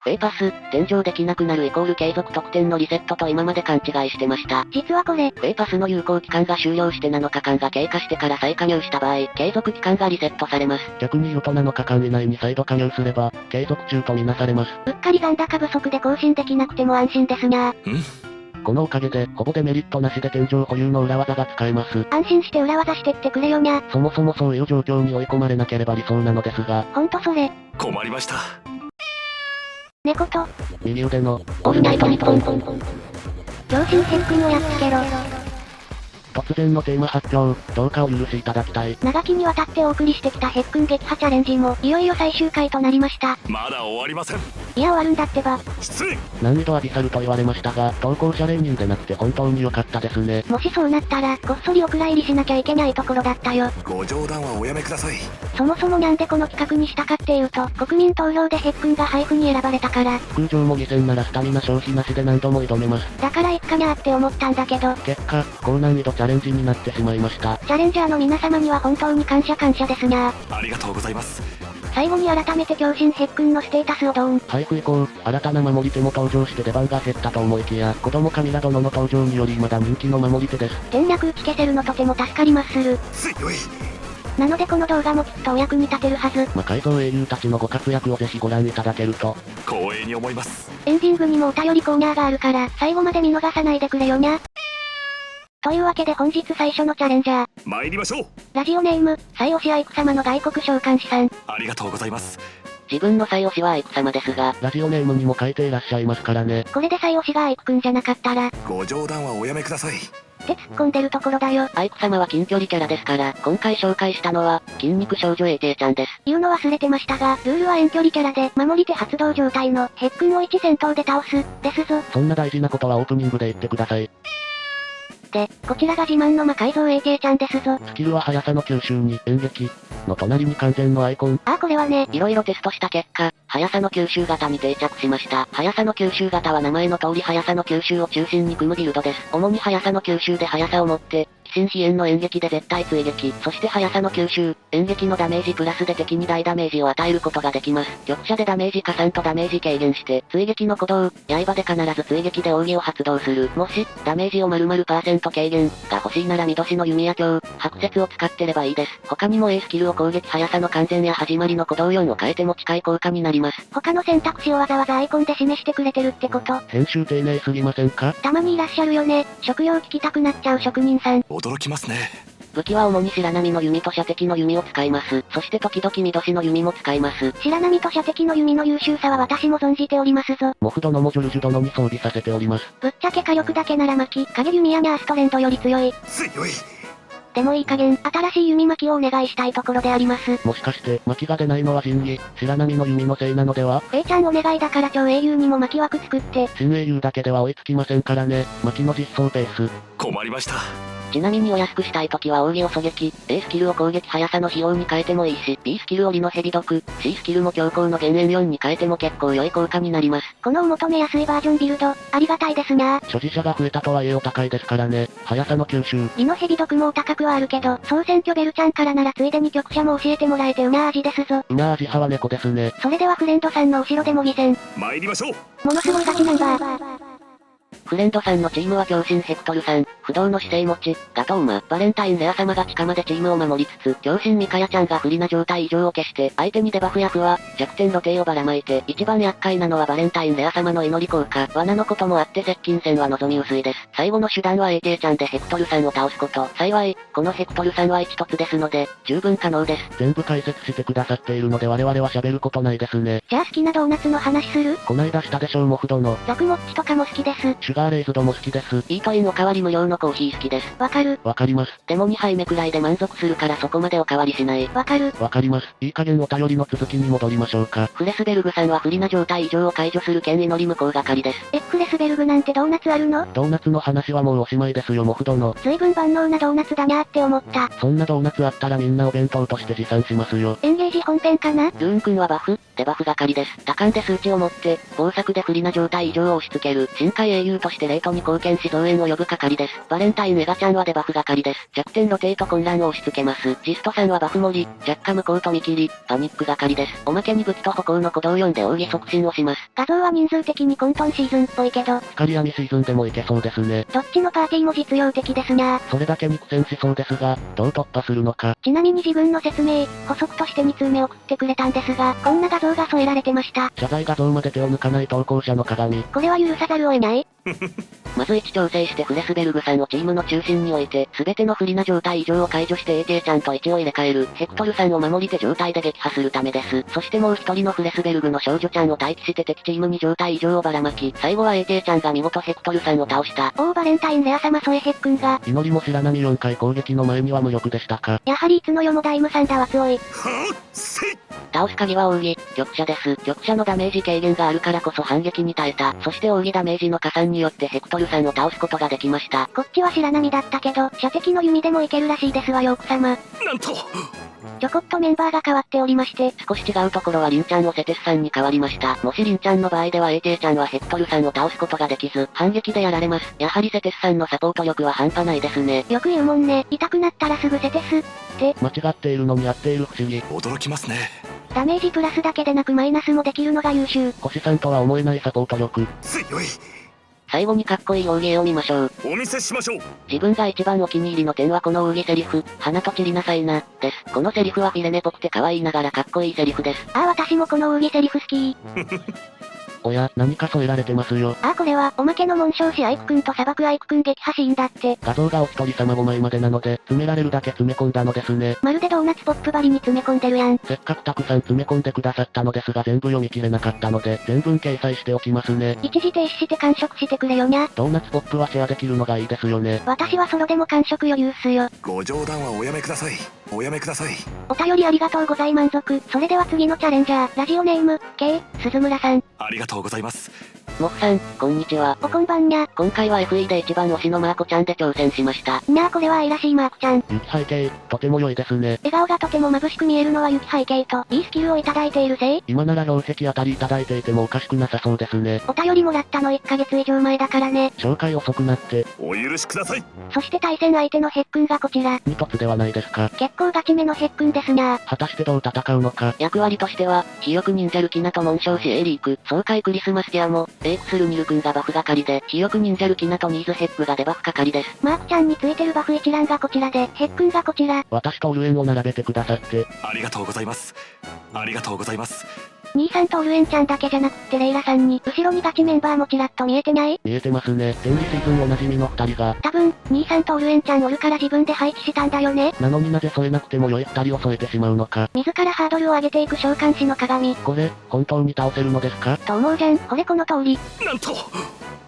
フェイパス、転生できなくなるイコール継続得点のリセットと今まで勘違いしてました。実はこれ、フェイパスの有効期間が終了して7日間が経過してから再加入した場合、継続期間がリセットされます。逆に言うと7日間以内に再度加入すれば、継続中とみなされます。うっかり残高不足で更新できなくても安心ですな。このおかげで、ほぼデメリットなしで天井保有の裏技が使えます。安心して裏技してってくれよにゃ。そもそもそういう状況に追い込まれなければ理想なのですが。ほんとそれ。困りました。猫と、右腕の、オールナイトニッポン。強心変君をやっつけろ。突然のテーマ発表、どうかお許しいただきたい。長きにわたってお送りしてきたヘックン撃破チャレンジも、いよいよ最終回となりました。まだ終わりません。いや終わるんだってば。失礼。難易度はビサルと言われましたが、投稿者0人でなくて本当に良かったですね。もしそうなったら、こっそりお蔵入りしなきゃいけないところだったよ。ご冗談はおやめください。そもそもなんでこの企画にしたかっていうと、国民投票でヘックンが配布に選ばれたから。空上も2000ならスタミナ消費なしで何度も挑めます。だからいっかにゃーって思ったんだけど。結果、高難易度チャレンジになってしまいました。チャレンジャーの皆様には本当に感謝ですにゃー。ありがとうございます。最後に改めて強心ヘックンのステータスをドーン。配布以降、新たな守り手も登場して出番が減ったと思いきや、子供カミラ殿の登場により未だ人気の守り手です。転落打ち消せるのとても助かりまする。強い。なのでこの動画もきっとお役に立てるはず。魔改造英雄たちのご活躍をぜひご覧いただけると光栄に思います。エンディングにもお便りコーナーがあるから、最後まで見逃さないでくれよにゃ。というわけで本日最初のチャレンジャー。参りましょう。ラジオネーム、最推しアイク様の外国召喚師さん。ありがとうございます。自分の最推しはアイク様ですが、ラジオネームにも書いていらっしゃいますからね。これで最推しがアイクくんじゃなかったら、ご冗談はおやめください。って突っ込んでるところだよ。アイク様は近距離キャラですから、今回紹介したのは、筋肉少女 AT ちゃんです。言うの忘れてましたが、ルールは遠距離キャラで、守り手発動状態の、ヘックンを1戦闘で倒す、ですぞ。そんな大事なことはオープニングで言ってください。で、こちらが自慢の魔改造 AT ちゃんですぞ。スキルは速さの吸収に、演劇の隣に完全のアイコン。これはね、いろいろテストした結果、速さの吸収型に定着しました。速さの吸収型は名前の通り速さの吸収を中心に組むビルドです。主に速さの吸収で速さを持って、鬼神飛炎の演劇で絶対追撃、そして速さの吸収、演劇のダメージプラスで敵に大ダメージを与えることができます。局者でダメージ加算とダメージ軽減して、追撃の鼓動、刃で必ず追撃で奥義を発動する。もし、ダメージを〇〇%軽減が欲しいなら緑の弓や強、白雪を使ってればいいです。他にも A スキルを攻撃速さの完全や始まりの鼓動4を変えても近い効果になります。他の選択肢をわざわざアイコンで示してくれてるってこと。編集丁寧すぎませんか？たまにいらっしゃるよね。食用聞きたくなっちゃう職人さん。驚きますね。武器は主に白波の弓と射的の弓を使います。そして時々緑の弓も使います。白波と射的の弓の優秀さは私も存じておりますぞ。モフ殿もジョルジュ殿に装備させております。ぶっちゃけ火力だけなら巻き、影弓やニャーストレンドより強い。強い。でもいい加減、新しい弓巻きをお願いしたいところであります。もしかして、巻きが出ないのは仁義、白波の弓のせいなのでは？ A ちゃんお願いだから超英雄にも巻き枠作って。新英雄だけでは追いつきませんからね。巻きの実装ペース。困りました。ちなみにお安くしたいときは奥義を狙撃、A スキルを攻撃速さの費用に変えてもいいし、B スキルを利の蛇毒、C スキルも強行の減塩4に変えても結構良い効果になります。このお求めやすいバージョンビルド、ありがたいですにゃー。所持者が増えたとはいえお高いですからね。速さの吸収。利の蛇毒もお高くはあるけど、総選挙ベルちゃんからならついでに局者も教えてもらえてうな味ですぞ。うな味派は猫ですね。それではフレンドさんの後ろで模擬戦。参りましょう。ものすごいガチナンバー。フレンドさんのチームは強心ヘクトルさん、不動の姿勢持ち、ガトウマ、バレンタインレア様が近までチームを守りつつ、強心ミカヤちゃんが不利な状態異常を消して、相手にデバフやフは、弱点露呈をばらまいて、一番厄介なのはバレンタインレア様の祈り効果、罠のこともあって接近戦は望み薄いです。最後の手段は AT ちゃんでヘクトルさんを倒すこと。幸い、このヘクトルさんは一突ですので、十分可能です。全部解説してくださっているので我々は喋ることないですね。じゃあ好きなドーナツの話する？こないだしたでしょうモフ殿。ザクモッチとかも好きです。シュガーレイズドも好きです。イートインおかわり無料のコーヒー好きです。わかる。わかります。でも2杯目くらいで満足するからそこまでおかわりしない。わかる。わかります。いい加減お便りの続きに戻りましょうか。フレスベルグさんは不利な状態異常を解除する剣祈り無効係です。フレスベルグなんてドーナツあるの？ドーナツの話はもうおしまいですよモフ殿。随分万能なドーナツだにゃーって思った。そんなドーナツあったらみんなお弁当として持参しますよ。エンゲージ本編かな？ルーン君はバフ、デバフ係です。多感で数値を持って、豊作で不利な状態異常を押し付ける、深海英雄としてレートに貢献し増援を呼ぶ係です。バレンタインエガちゃんはデバフ係です。弱点露呈と混乱を押し付けます。ジストさんはバフ盛り、弱化無効と見切り、パニック係です。おまけに武器と歩行の鼓動4で奥義促進をします。画像は人数的に混沌シーズンっぽいけど、光闇シーズンでもいけそうですね。どっちのパーティーも実用的ですにゃー。それだけに苦戦しそうですが、どう突破するのか。ちなみに自分の説明、補足として2通目送ってくれたんですが、こんな画像が添えられてました。謝罪画像まで手を抜かない投稿者の鏡。これは許さざるを得ない。まず位置調整してフレスベルグさんをチームの中心に置いて、すべての不利な状態異常を解除して AT ちゃんと位置を入れ替える。ヘクトルさんを守り手状態で撃破するためです。そしてもう一人のフレスベルグの少女ちゃんを待機して敵チームに状態異常をばらまき、最後は AT ちゃんが見事ヘクトルさんを倒した。バレンタインレア様添えヘックンが、祈りも白波4回攻撃の前には無力でしたか。やはりいつの世もダイムサンダは強い。はあせい。倒す鍵は奥義、局者です。局者のダメージ軽減があるからこそ反撃に耐えた。そして奥義ダメージの加算によってヘクトルさんを倒すことができました。こっちは白波だったけど、射的の弓でもいけるらしいですわよ奥様。なんと。ちょこっとメンバーが変わっておりまして、少し違うところはリンちゃんをセテスさんに変わりました。もしリンちゃんの場合では AT ちゃんはヘクトルさんを倒すことができず、反撃でやられます。やはりセテスさんのサポート力は半端ないですね。よく言うもんね。痛くなったらすぐセテス。って間違っているのにやっている不思議。驚きますね。ダメージプラスだけでなくマイナスもできるのが優秀。星さんとは思えないサポート力。強い。最後にかっこいい奥義を見ましょう。お見せしましょう。自分が一番お気に入りの点はこの奥義セリフ、花と散りなさいな、です。このセリフはフィレネっぽくて可愛いながらかっこいいセリフです。私もこの奥義セリフ好き。おや、何か添えられてますよ。これは、おまけの紋章師アイクくんと砂漠アイクくん撃破シーンだって。画像がお一人様5枚までなので、詰められるだけ詰め込んだのですね。まるでドーナツポップ張りに詰め込んでるやん。せっかくたくさん詰め込んでくださったのですが全部読み切れなかったので、全文掲載しておきますね。一時停止して完食してくれよにゃ。ドーナツポップはシェアできるのがいいですよね。私はソロでも完食余裕っすよ。ご冗談はおやめください。おやめください。お便りありがとうござい満足。それでは次のチャレンジャー、ラジオネーム、K、鈴村さん。ありがとうございます。モフさん、こんにちは。おこんばんにゃ。今回は FE で一番推しのマーコちゃんで挑戦しました。にゃーこれは愛らしいマーコちゃん。雪背景、とても良いですね。笑顔がとても眩しく見えるのは雪背景と、いいスキルをいただいているせい。今なら宝石あたりいただいていてもおかしくなさそうですね。お便りもらったの1ヶ月以上前だからね。紹介遅くなって。お許しください。そして対戦相手のヘックンがこちら。二突ではないですか。結構ガチめのヘックンですにゃー。果たしてどう戦うのか。役割としては、肥翼忍者ルキナと紋章師エイリーク、爽快クリスマスギアも、レイクスルニル君がバフ係で、肥翼忍者ルキナとニーズヘックがデバフ係です。マークちゃんについてるバフ一覧がこちらで、ヘックンがこちら。私とオルエンを並べてくださって。ありがとうございます。ありがとうございます。兄さんとオルエンちゃんだけじゃなくってレイラさんに、後ろにガチメンバーもちらっと見えてない？見えてますね。天理シーズンおなじみの二人が。多分、兄さんとオルエンちゃんおるから自分で配置したんだよね。なのになぜ添えなくても良い二人を添えてしまうのか。自らハードルを上げていく召喚師の鏡。これ、本当に倒せるのですか？と思うじゃん。ほれこの通り。なんと。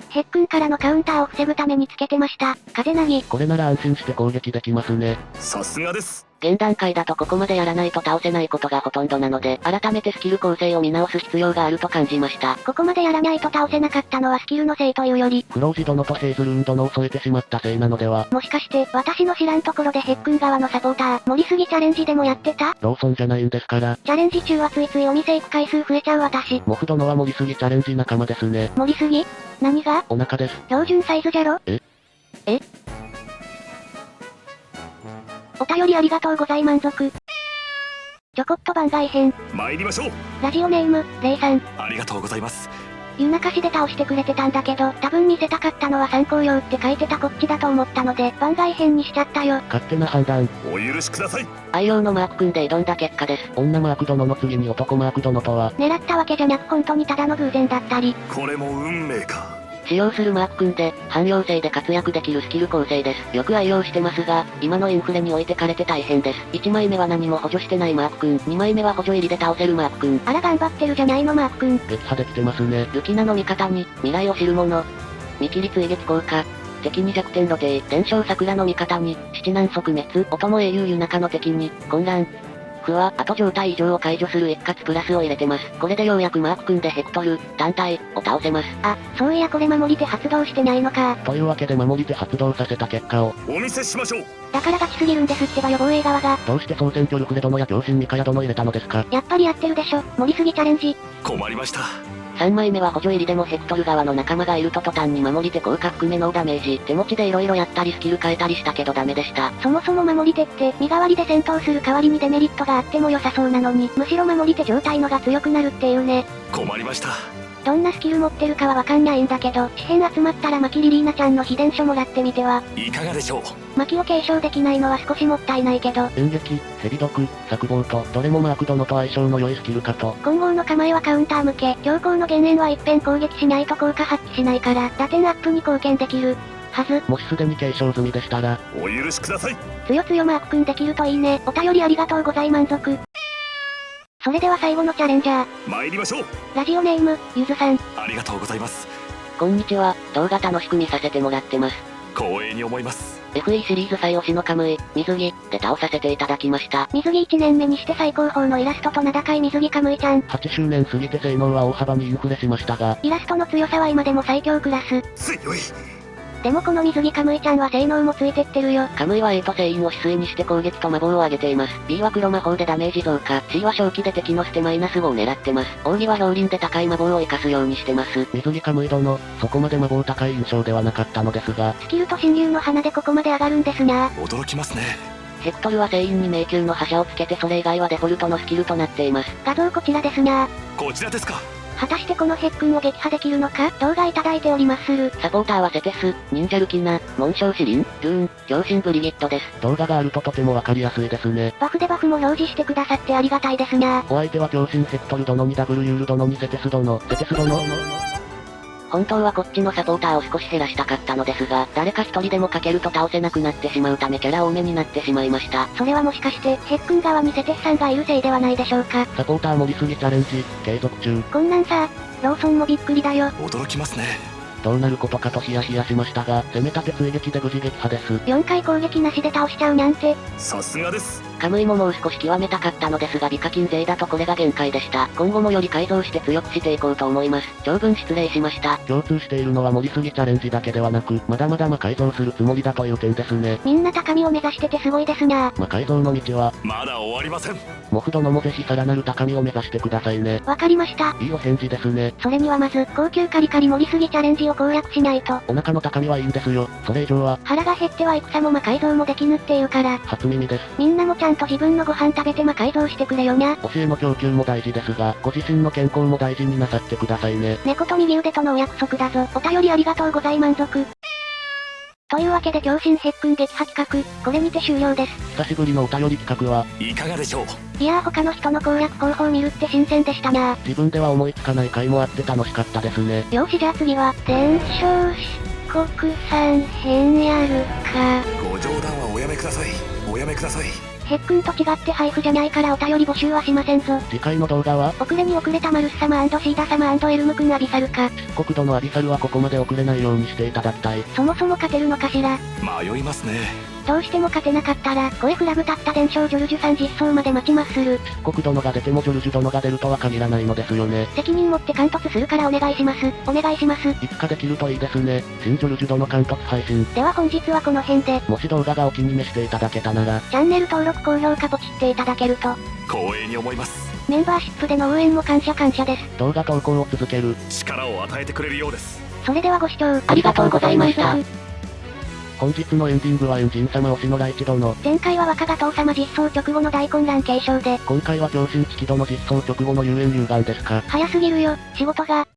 ヘックンからのカウンターを防ぐためにつけてました。風なぎ。これなら安心して攻撃できますね。さすがです。現段階だとここまでやらないと倒せないことがほとんどなので、改めてスキル構成を見直す必要があると感じました。ここまでやらないと倒せなかったのはスキルのせいというより、クロウジ殿とヘイズルン殿を添えてしまったせいなのでは。もしかして、私の知らんところでヘックン側のサポーター、盛りすぎチャレンジでもやってた？ローソンじゃないんですから。チャレンジ中はついついお店行く回数増えちゃう私。モフ殿は盛りすぎチャレンジ仲間ですね。盛りすぎ？何が？お腹です。標準サイズじゃろ？え？お便りありがとうござい満足。ちょこっと番外編。参りましょう。ラジオネーム、レイさん。ありがとうございます。湯中市で倒してくれてたんだけど、多分見せたかったのは参考用って書いてたこっちだと思ったので、番外編にしちゃったよ。勝手な判断。お許しください。愛用のマーク君で挑んだ結果です。女マーク殿の次に男マーク殿とは。狙ったわけじゃなく本当にただの偶然だったり。これも運命か。使用するマーク君で、汎用性で活躍できるスキル構成です。よく愛用してますが、今のインフレに置いてかれて大変です。1枚目は何も補助してないマーク君、2枚目は補助入りで倒せるマーク君。あら頑張ってるじゃないのマーク君。撃破できてますね。ルキナの味方に、未来を知る者。見切り追撃効果。敵に弱点露呈。伝承桜の味方に、七難即滅。お供英雄湯中の敵に、混乱。不は、後状態異常を解除する一括プラスを入れてます。これでようやくマーク君でヘクトル、単体、を倒せます。あ、そういやこれ守り手発動してないのか。というわけで守り手発動させた結果を。お見せしましょう。だからガチすぎるんですってばよ防衛側が。どうして総選挙ルクレ殿や強心ミカヤ殿入れたのですか？やっぱりやってるでしょ。盛りすぎチャレンジ。困りました。3枚目は補助入りでもヘクトル側の仲間がいると途端に守り手効果含めノーダメージ。手持ちで色々やったりスキル変えたりしたけどダメでした。そもそも守り手って、身代わりで戦闘する代わりにデメリットがあっても良さそうなのに、むしろ守り手状態のが強くなるっていうね。困りました。どんなスキル持ってるかはわかんないんだけど、紙片集まったらマキリリーナちゃんの秘伝書もらってみては。いかがでしょう。マキを継承できないのは少しもったいないけど。演劇、蛇毒、作望と、どれもマーク殿と相性の良いスキルかと。混合の構えはカウンター向け、強行の減塩は一遍攻撃しないと効果発揮しないから、打点アップに貢献できる。はず。もしすでに継承済みでしたら、お許しください。つよつよマークくんできるといいね。お便りありがとうござい満足。それでは最後のチャレンジャー。参りましょう。ラジオネーム、ゆずさん。ありがとうございます。こんにちは、動画楽しく見させてもらってます。光栄に思います。FE シリーズ最推しのカムイ、水着、で倒させていただきました。水着1年目にして最高峰のイラストと名高い水着カムイちゃん。8周年過ぎて性能は大幅にインフレしましたが、イラストの強さは今でも最強クラス。強い。でもこの水着カムイちゃんは性能もついてってるよ。カムイは A と聖印を指数にして攻撃と魔法を上げています。B は黒魔法でダメージ増加。C は正気で敵の捨てマイナス5を狙ってます。奥義は氷輪で高い魔法を活かすようにしてます。水着カムイ殿、そこまで魔法高い印象ではなかったのですが、スキルと親友の花でここまで上がるんですな。驚きますね。ヘクトルは聖印に迷宮の覇者をつけてそれ以外はデフォルトのスキルとなっています。画像こちらですな。こちらですか。果たしてこのヘックンを撃破できるのか動画いただいておりまする。サポーターはセテス、忍者ルキナ、紋章シリン、ルーン、狂神ブリギットです。動画があるととてもわかりやすいですね。バフでバフも表示してくださってありがたいですな。お相手は狂神ヘクトル殿にダブルユール殿にセテス殿、セテス殿。本当はこっちのサポーターを少し減らしたかったのですが、誰か一人でもかけると倒せなくなってしまうためキャラ多めになってしまいました。それはもしかして、ヘックン側にセテスさんがいるせいではないでしょうか。サポーター盛りすぎチャレンジ、継続中。こんなんさ、ローソンもびっくりだよ。驚きますね。どうなることかとヒヤヒヤしましたが、攻め立て追撃で無事撃破です。4回攻撃なしで倒しちゃうなんて。さすがです。カムイももう少し極めたかったのですが美課金勢だとこれが限界でした。今後もより改造して強くしていこうと思います。長文失礼しました。共通しているのは盛りすぎチャレンジだけではなく、まだまだ魔改造するつもりだという点ですね。みんな高みを目指しててすごいですな。魔改造の道は、まだ終わりません。モフ殿もぜひさらなる高みを目指してくださいね。わかりました。いいお返事ですね。それにはまず、高級カリカリ盛りすぎチャレンジを攻略しないと。お腹の高みはいいんですよ。それ以上は、腹が減っては戦も魔改造もできぬっていうから。初耳です。みんなもちゃんと自分のご飯食べて魔改造してくれよにゃ。教えの供給も大事ですが、ご自身の健康も大事になさってくださいね。猫と右腕とのお約束だぞ。お便りありがとうござい満足。というわけで狂神ヘックン撃破企画、これにて終了です。久しぶりのお便り企画は、いかがでしょう。いやー他の人の攻略方法見るって新鮮でしたな。自分では思いつかない回もあって楽しかったですね。よーしじゃあ次は、伝承四国産編やるか。ご冗談はおやめください。おやめください。ヘックンと違って配布じゃないからお便り募集はしませんぞ。次回の動画は、遅れに遅れたマルス様シーダ様エルム君アビサルか。国土のアビサルはここまで遅れないようにしていただきたい。そもそも勝てるのかしら。迷いますね。どうしても勝てなかったら、声フラグ立った伝承ジョルジュさん実装まで待ちまする。国殿が出てもジョルジュ殿が出るとは限らないのですよね。責任持って貫突するからお願いします。お願いします。いつかできるといいですね。新ジョルジュ殿貫突配信。では本日はこの辺で。もし動画がお気に召していただけたなら、チャンネル登録高評価ポチっていただけると、光栄に思います。メンバーシップでの応援も感謝です。動画投稿を続ける。力を与えてくれるようです。それではご視聴ありがとうございました。本日のエンディングはエンジン様推しのライチ殿。前回は若ガトー様実装直後の大混乱継承で、今回は狂神チキ殿実装直後の遊園遊眼ですか。早すぎるよ、仕事が。